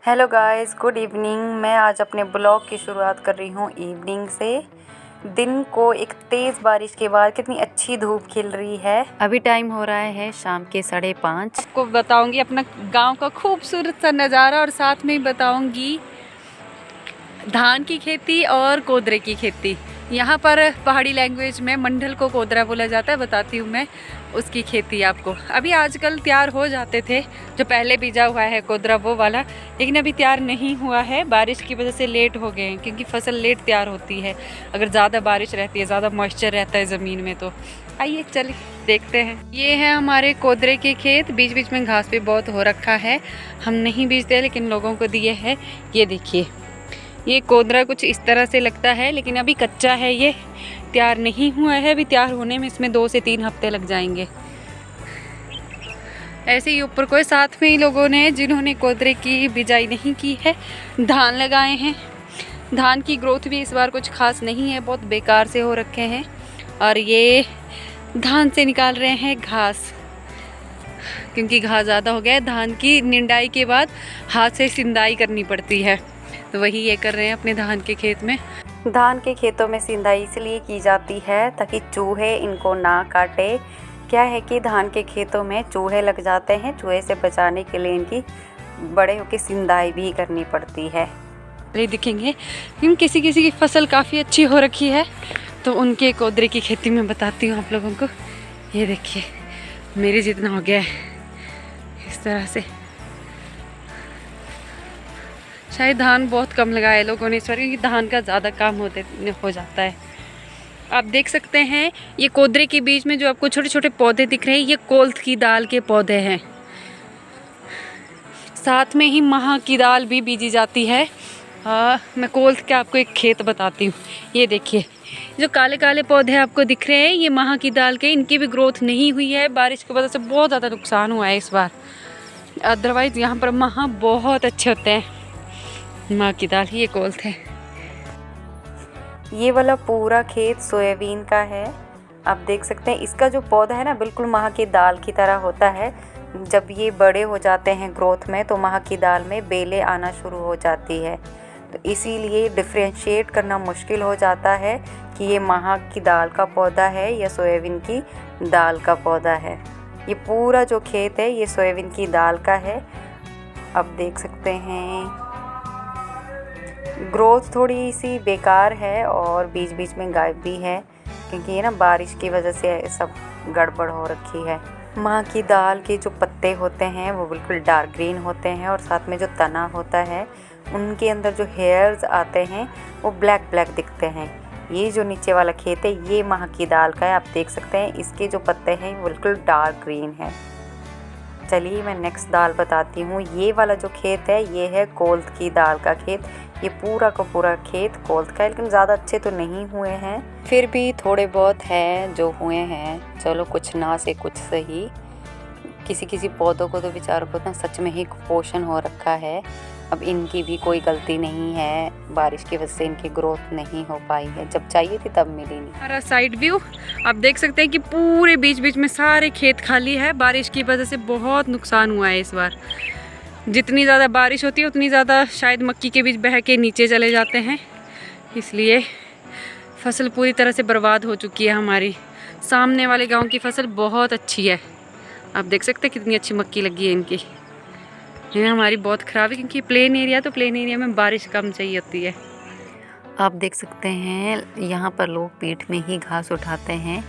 Hello guys, good evening. मैं आज अपने ब्लॉग की शुरुआत कर रही हूँ इवनिंग से। दिन को एक तेज़ बारिश के बाद कितनी अच्छी धूप खिल रही है। अभी टाइम हो रहा है शाम के 5:30। आपको बताऊंगी अपना गांव का खूबसूरत सा नज़ारा और साथ में ही बताऊंगी धान की खेती और कोदरे की खेती। यहाँ पर पहाड़ी लैंग्वेज में मंडल को कोदरा बोला जाता है। बताती हूँ मैं उसकी खेती आपको। अभी आजकल तैयार हो जाते थे, जो पहले बीजा हुआ है कोदरा वो वाला, लेकिन अभी तैयार नहीं हुआ है। बारिश की वजह से लेट हो गए हैं, क्योंकि फसल लेट तैयार होती है अगर ज़्यादा बारिश रहती है, ज़्यादा मॉइस्चर रहता है ज़मीन में। तो आइए चलिए देखते हैं। ये है हमारे कोदरे के खेत। बीच बीच में घास भी बहुत हो रखा है। हम नहीं बीजते लेकिन लोगों को दिए हैं। ये देखिए, ये कोदरा कुछ इस तरह से लगता है, लेकिन अभी कच्चा है, ये तैयार नहीं हुआ है। अभी तैयार होने में इसमें 2 से 3 हफ्ते लग जाएंगे। ऐसे ही ऊपर कोई साथ में ही लोगों ने, जिन्होंने कोदरे की बिजाई नहीं की है, धान लगाए हैं। धान की ग्रोथ भी इस बार कुछ खास नहीं है, बहुत बेकार से हो रखे हैं। और ये धान से निकाल रहे हैं घास, क्योंकि घास ज़्यादा हो गया है। धान की निंदाई के बाद हाथ से सिंदाई करनी पड़ती है, तो वही ये कर रहे हैं अपने धान के खेत में। धान के खेतों में सिंचाई इसलिए की जाती है ताकि चूहे इनको ना काटे। क्या है कि धान के खेतों में चूहे लग जाते हैं, चूहे से बचाने के लिए इनकी बड़े होकर सिंचाई भी करनी पड़ती है। ये दिखेंगे, क्योंकि किसी किसी की फसल काफ़ी अच्छी हो रखी है, तो उनके कोदरे की खेती में बताती हूँ आप लोगों को। ये देखिए, मेरे जितना हो गया है इस तरह से। शायद धान बहुत कम लगाया है लोगों ने इस बार, क्योंकि धान का ज़्यादा काम हो जाता है। आप देख सकते हैं ये कोदरे के बीच में जो आपको छोटे छोटे पौधे दिख रहे हैं, ये कोल्थ की दाल के पौधे हैं। साथ में ही महा की दाल भी बीजी जाती है। मैं कोल्थ का आपको एक खेत बताती हूँ। ये देखिए, जो काले काले पौधे आपको दिख रहे हैं, ये महा की दाल के। इनकी भी ग्रोथ नहीं हुई है, बारिश की वजह से बहुत ज़्यादा नुकसान हुआ है इस बार। अदरवाइज़ यहाँ पर महा बहुत अच्छे होते हैं। माँ की दाल, ये कोल्थ है। ये वाला पूरा खेत सोयाबीन का है। आप देख सकते हैं इसका जो पौधा है ना, बिल्कुल महा की दाल की तरह होता है। जब ये बड़े हो जाते हैं ग्रोथ में, तो महा की दाल में बेलें आना शुरू हो जाती है। तो इसीलिए डिफ्रेंशिएट करना मुश्किल हो जाता है कि ये महा की दाल का पौधा है या सोयाबीन की दाल का पौधा है। ये पूरा जो खेत है ये सोयाबीन की दाल का है। आप देख सकते हैं ग्रोथ थोड़ी सी बेकार है और बीच बीच में गायब भी है, क्योंकि ये ना बारिश की वजह से सब गड़बड़ हो रखी है। माँ की दाल के जो पत्ते होते हैं वो बिल्कुल डार्क ग्रीन होते हैं, और साथ में जो तना होता है उनके अंदर जो हेयर्स आते हैं वो ब्लैक ब्लैक दिखते हैं। ये जो नीचे वाला खेत है ये माँ की दाल का है। आप देख सकते हैं इसके जो पत्ते हैं वो बिल्कुल डार्क ग्रीन है। चलिए मैं नेक्स्ट दाल बताती हूँ। ये वाला जो खेत है ये है कोल्थ की दाल का खेत। ये पूरा का पूरा खेत कोल्थ का है, लेकिन ज़्यादा अच्छे तो नहीं हुए हैं, फिर भी थोड़े बहुत हैं जो हुए हैं। चलो कुछ ना से कुछ सही। किसी किसी पौधों को तो बेचारों को ना सच में ही कुपोषण हो रखा है। अब इनकी भी कोई गलती नहीं है, बारिश की वजह से इनकी ग्रोथ नहीं हो पाई है। जब चाहिए थी तब मिली नहीं। हमारा साइड व्यू आप देख सकते हैं कि पूरे बीच बीच में सारे खेत खाली है। बारिश की वजह से बहुत नुकसान हुआ है इस बार। जितनी ज़्यादा बारिश होती है उतनी ज़्यादा शायद मक्की के बीज बह के नीचे चले जाते हैं, इसलिए फसल पूरी तरह से बर्बाद हो चुकी है। हमारी सामने वाले गांव की फसल बहुत अच्छी है। आप देख सकते हैं कितनी अच्छी मक्की लगी है इनकी। ये हमारी बहुत ख़राब है, क्योंकि प्लेन एरिया, तो प्लेन एरिया में बारिश कम चाहिए होती है। आप देख सकते हैं यहाँ पर लोग पीठ में ही घास उठाते हैं।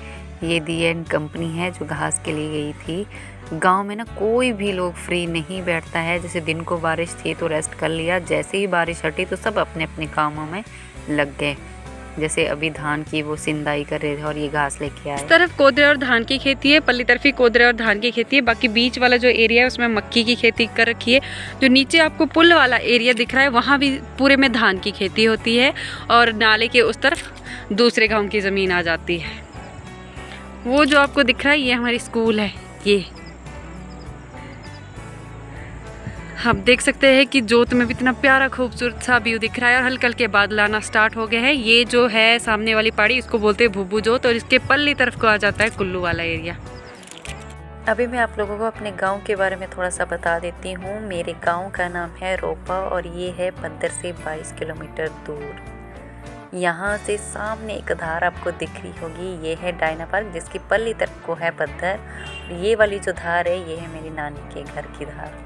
ये दी एंड कंपनी है जो घास के लिए गई थी। गांव में ना कोई भी लोग फ्री नहीं बैठता है। जैसे दिन को बारिश थी तो रेस्ट कर लिया, जैसे ही बारिश हटी तो सब अपने अपने कामों में लग गए। जैसे अभी धान की वो सिंदाई कर रहे थे और ये घास लेके आए। इस तरफ कोदरे और धान की खेती है, पल्ली तरफ ही कोदरे और धान की खेती है। बाकी बीच वाला जो एरिया है उसमें मक्की की खेती कर रखी है। जो नीचे आपको पुल वाला एरिया दिख रहा है वहाँ भी पूरे में धान की खेती होती है, और नाले के उस तरफ दूसरे गाँव की ज़मीन आ जाती है। वो जो आपको दिख रहा है ये हमारी स्कूल है। ये आप देख सकते हैं कि जोत में भी इतना प्यारा खूबसूरत सा व्यू दिख रहा है, और हल्के हल्के बादल आना स्टार्ट हो गए हैं। ये जो है सामने वाली पहाड़ी, इसको बोलते हैं भुब्बू जोत, और इसके पल्ली तरफ को आ जाता है कुल्लू वाला एरिया। अभी मैं आप लोगों को अपने गांव के बारे में थोड़ा सा बता देती हूँ। मेरे गांव का नाम है रोपा और ये है बंदर से 22 किलोमीटर दूर। यहाँ से सामने एक धार आपको दिख रही होगी, ये है डायना पार्क जिसकी पल्ली तरफ को है बंदर। ये वाली जो धार है ये है मेरी नानी के घर की धार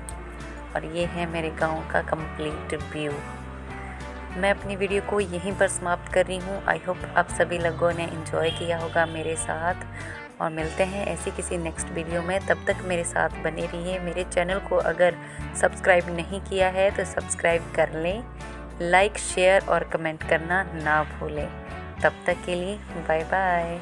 और ये है मेरे गांव का कंप्लीट व्यू। मैं अपनी वीडियो को यहीं पर समाप्त कर रही हूँ। आई होप आप सभी लोगों ने एंजॉय किया होगा मेरे साथ और मिलते हैं ऐसी किसी नेक्स्ट वीडियो में। तब तक मेरे साथ बने रहिए। मेरे चैनल को अगर सब्सक्राइब नहीं किया है तो सब्सक्राइब कर लें, लाइक शेयर और कमेंट करना ना भूलें। तब तक के लिए बाय बाय।